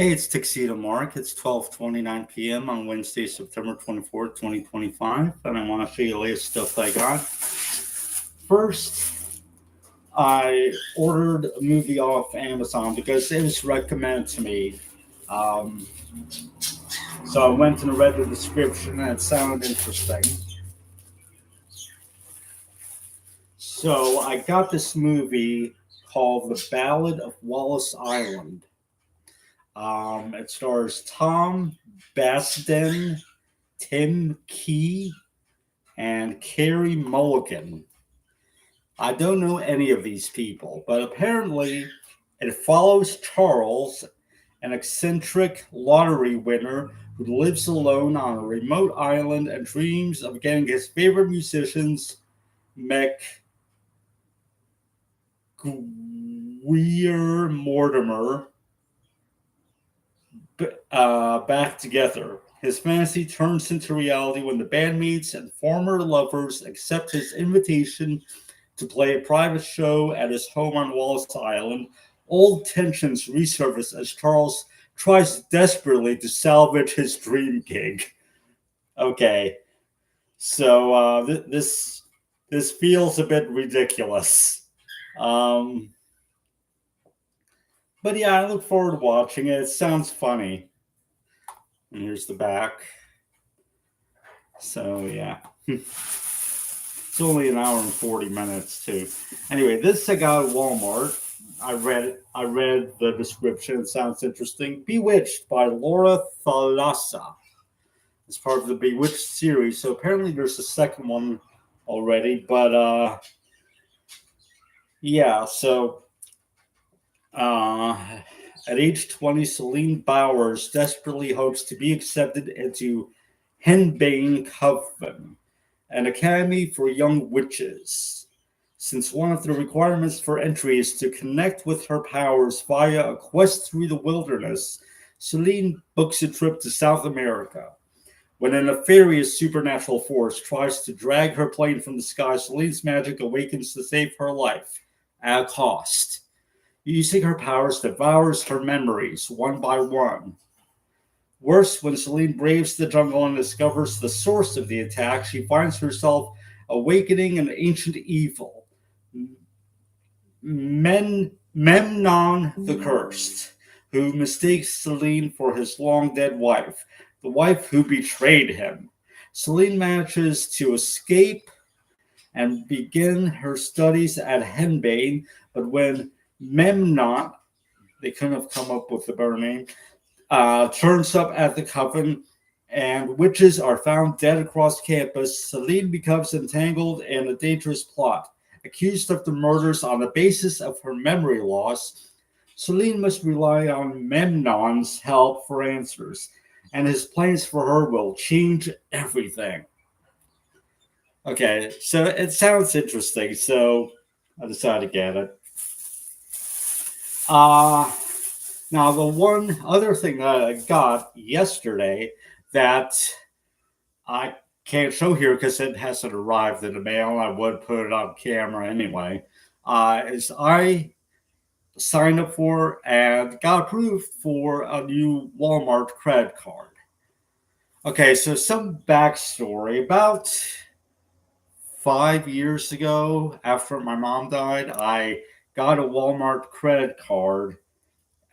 Hey, it's Tuxedo Mark. It's 12:29 p.m. on Wednesday, September 24th, 2025, and I want to show you the latest stuff I got. First, I ordered a movie off Amazon because it was recommended to me. Um, so I went and read the description, and it sounded interesting. So I got this movie called The Ballad of Wallace Island. It stars Tom Basden, Tim Key, and Carrie Mulligan. I don't know any of these people, but apparently it follows Charles, an eccentric lottery winner who lives alone on a remote island and dreams of getting his favorite musicians, McGuire Mortimer, back together. His fantasy turns into reality when the bandmates and former lovers accept his invitation to play a private show at his home on Wallace Island. Old tensions resurface as Charles tries desperately to salvage his dream gig. Okay, so this feels a bit ridiculous. Um, but yeah, I look forward to watching it. It sounds funny. And here's the back. So yeah. It's only an hour and 40 minutes too. Anyway, this I got at Walmart. I read the description. It sounds interesting. Bewitched by Laura Thalassa. It's part of the Bewitched series. So apparently there's a second one already. But yeah, so at age 20, Celine Bowers desperately hopes to be accepted into Henbane Coven, an academy for young witches. Since one of the requirements for entry is to connect with her powers via a quest through the wilderness, Celine books a trip to South America. When a nefarious supernatural force tries to drag her plane from the sky, Celine's magic awakens to save her life at a cost. Using her powers devours her memories one by one. Worse, when Celine braves the jungle and discovers the source of the attack, she finds herself awakening an ancient evil, Memnon the Cursed, who mistakes Celine for his long dead wife, the wife who betrayed him. Celine manages to escape and begin her studies at Henbane, but when Memnon, they couldn't have come up with a better name, turns up at the coven, and witches are found dead across campus. Celine becomes entangled in a dangerous plot. Accused of the murders on the basis of her memory loss, Celine must rely on Memnon's help for answers, and his plans for her will change everything. Okay, so it sounds interesting, so I decided to get it. Uh, Now, the one other thing that I got yesterday that I can't show here because it hasn't arrived in the mail, I would put it on camera anyway, is I signed up for and got approved for a new Walmart credit card. Okay, so some backstory. About 5 years ago, after my mom died, I got a Walmart credit card.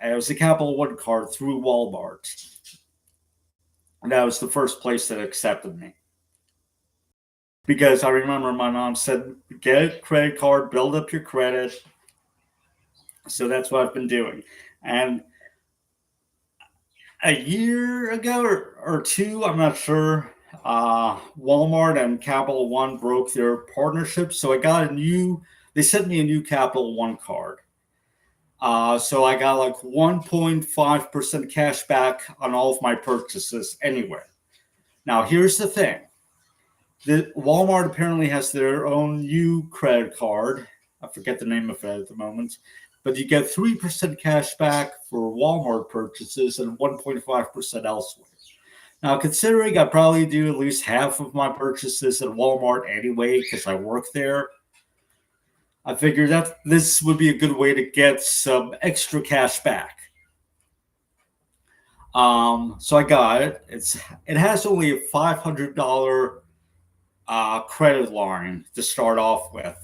It was a Capital One card through Walmart. And that was the first place that accepted me. Because I remember my mom said, get a credit card, build up your credit. So that's what I've been doing. And a year ago or two, I'm not sure, Walmart and Capital One broke their partnership. So they sent me a new Capital One card. So I got like 1.5% cash back on all of my purchases anywhere. Now, here's the thing. Walmart apparently has their own new credit card. I forget the name of it at the moment. But you get 3% cash back for Walmart purchases and 1.5% elsewhere. Now, considering I probably do at least half of my purchases at Walmart anyway because I work there, I figured that this would be a good way to get some extra cash back. So I got it. It has only a $500 credit line to start off with,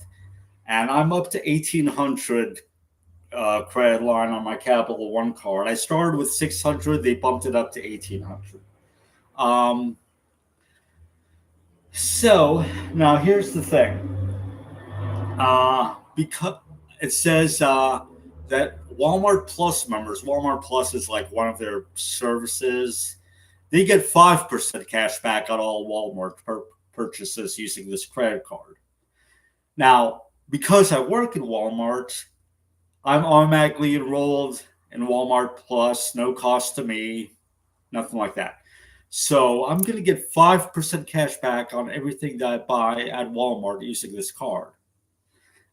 and I'm up to 1,800 credit line on my Capital One card. I started with 600. They bumped it up to 1,800. Um, so now here's the thing. Because it says that Walmart Plus members, Walmart Plus is like one of their services. They get 5% cash back on all Walmart purchases using this credit card. Now, because I work in Walmart, I'm automatically enrolled in Walmart Plus, no cost to me, nothing like that. So I'm going to get 5% cash back on everything that I buy at Walmart using this card.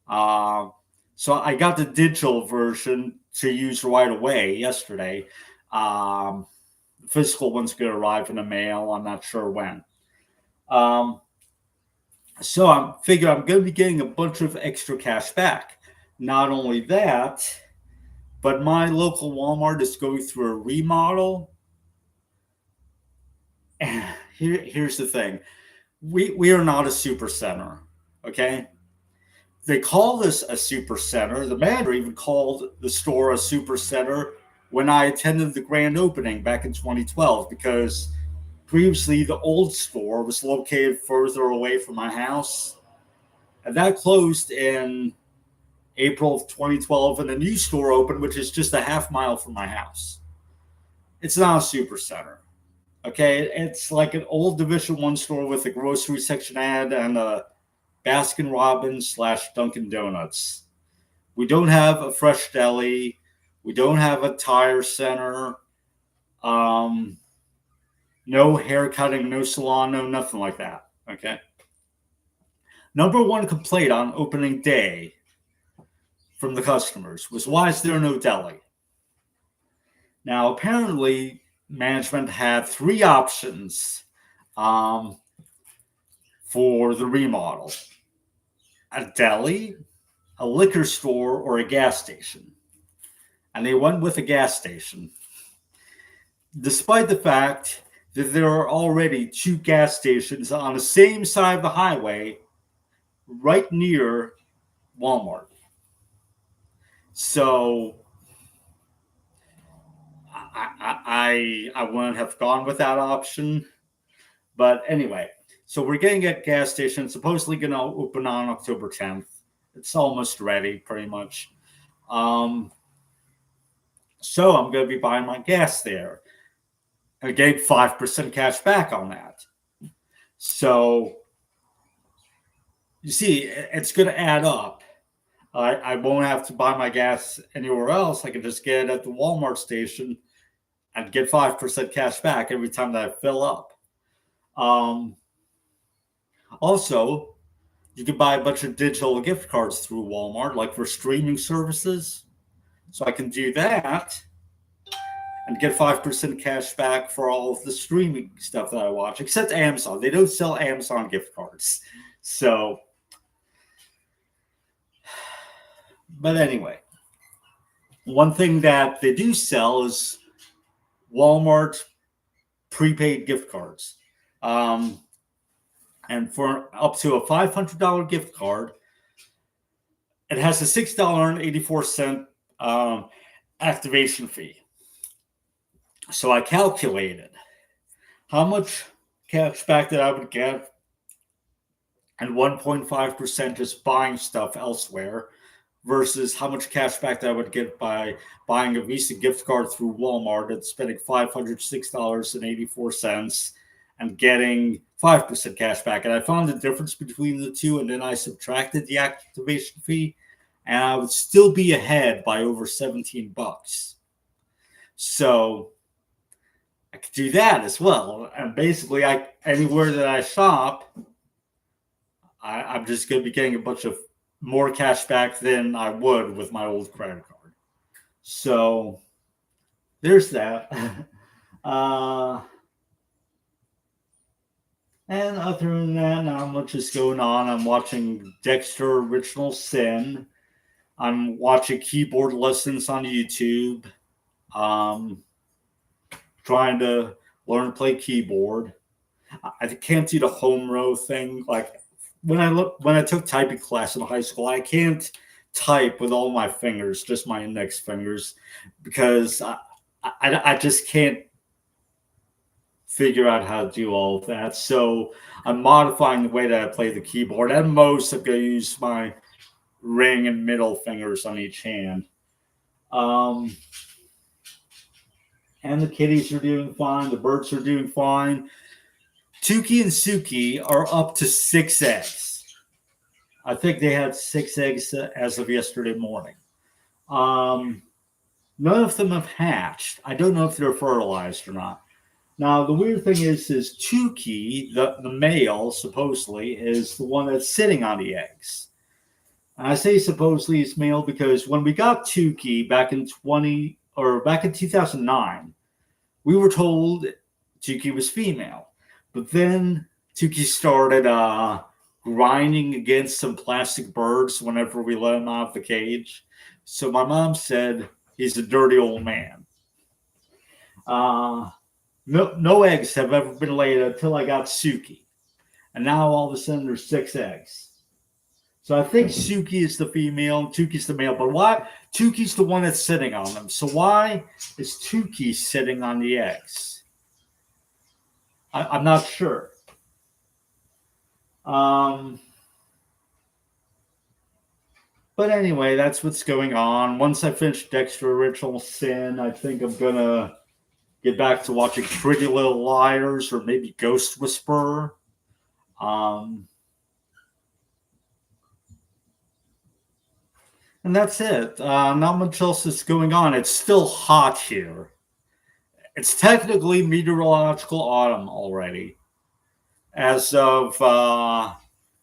So I got the digital version to use right away yesterday. The physical one's going to arrive in the mail. I'm not sure when. So I'm figuring I'm going to be getting a bunch of extra cash back. Not only that, but my local Walmart is going through a remodel. And here's the thing. We are not a super center, okay? They call this a super center. The manager even called the store a super center when I attended the grand opening back in 2012, because previously the old store was located further away from my house, and that closed in April of 2012, and a new store opened, which is just a half mile from my house. It's not a super center. Okay, it's like an old Division One store with a grocery section ad and a Baskin Robbins / Dunkin' Donuts. We don't have a fresh deli. We don't have a tire center. No hair cutting, no salon, no nothing like that. Okay. Number one complaint on opening day from the customers was, why is there no deli? Now, apparently, management had three options for the remodel: a deli, a liquor store, or a gas station. And they went with a gas station, despite the fact that there are already two gas stations on the same side of the highway right near Walmart. So I wouldn't have gone with that option. But anyway, so we're getting a gas station, supposedly going to open on October 10th. It's almost ready, pretty much. So I'm going to be buying my gas there and getting 5% cash back on that. So you see, it's going to add up. I won't have to buy my gas anywhere else. I can just get it at the Walmart station and get 5% cash back every time that I fill up. Also, you can buy a bunch of digital gift cards through Walmart, like for streaming services. So I can do that and get 5% cash back for all of the streaming stuff that I watch, except Amazon. They don't sell Amazon gift cards. So, but anyway, one thing that they do sell is Walmart prepaid gift cards. And for up to a $500 gift card, it has a $6.84 activation fee. So I calculated how much cash back that I would get, and 1.5% just buying stuff elsewhere, versus how much cash back that I would get by buying a Visa gift card through Walmart and spending $506.84 and getting 5% cash back. And I found the difference between the two, and then I subtracted the activation fee, and I would still be ahead by over $17. So I could do that as well. And basically, anywhere that I shop, I'm just going to be getting a bunch of more cash back than I would with my old credit card. So there's that. And other than that, not much is going on. I'm watching Dexter Original Sin. I'm watching keyboard lessons on YouTube. trying to learn to play keyboard. I can't do the home row thing. Like when I took typing class in high school, I can't type with all my fingers, just my index fingers, because I just can't figure out how to do all of that. So I'm modifying the way that I play the keyboard. At most, I'm going to use my ring and middle fingers on each hand. And the kitties are doing fine. The birds are doing fine. Tuki and Suki are up to 6 eggs. I think they had 6 eggs as of yesterday morning. None of them have hatched. I don't know if they're fertilized or not. Now, the weird thing is Tuki, the male, supposedly, is the one that's sitting on the eggs. And I say supposedly it's male because when we got Tuki back in 2009, we were told Tuki was female. But then Tuki started grinding against some plastic birds whenever we let him out of the cage. So my mom said he's a dirty old man. No eggs have ever been laid until I got Suki. And now all of a sudden there's 6 eggs. So I think Suki is the female and Tuki's the male. But why? Tuki's the one that's sitting on them. So why is Tuki sitting on the eggs? I'm not sure. But anyway, that's what's going on. Once I finish Dexter Original Sin, I think I'm going to get back to watching Pretty Little Liars or maybe Ghost Whisperer. And that's it. Not much else is going on. It's still hot here. It's technically meteorological autumn already. As of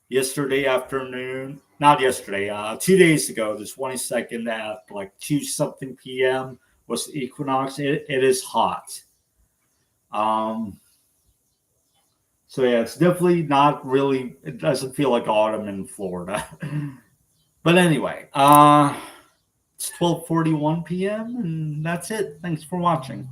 yesterday afternoon, not yesterday, 2 days ago, the 22nd at like 2-something p.m. was the equinox. It is hot. So yeah, it's definitely not really, it doesn't feel like autumn in Florida. But anyway, it's 12:41 p.m. and that's it. Thanks for watching.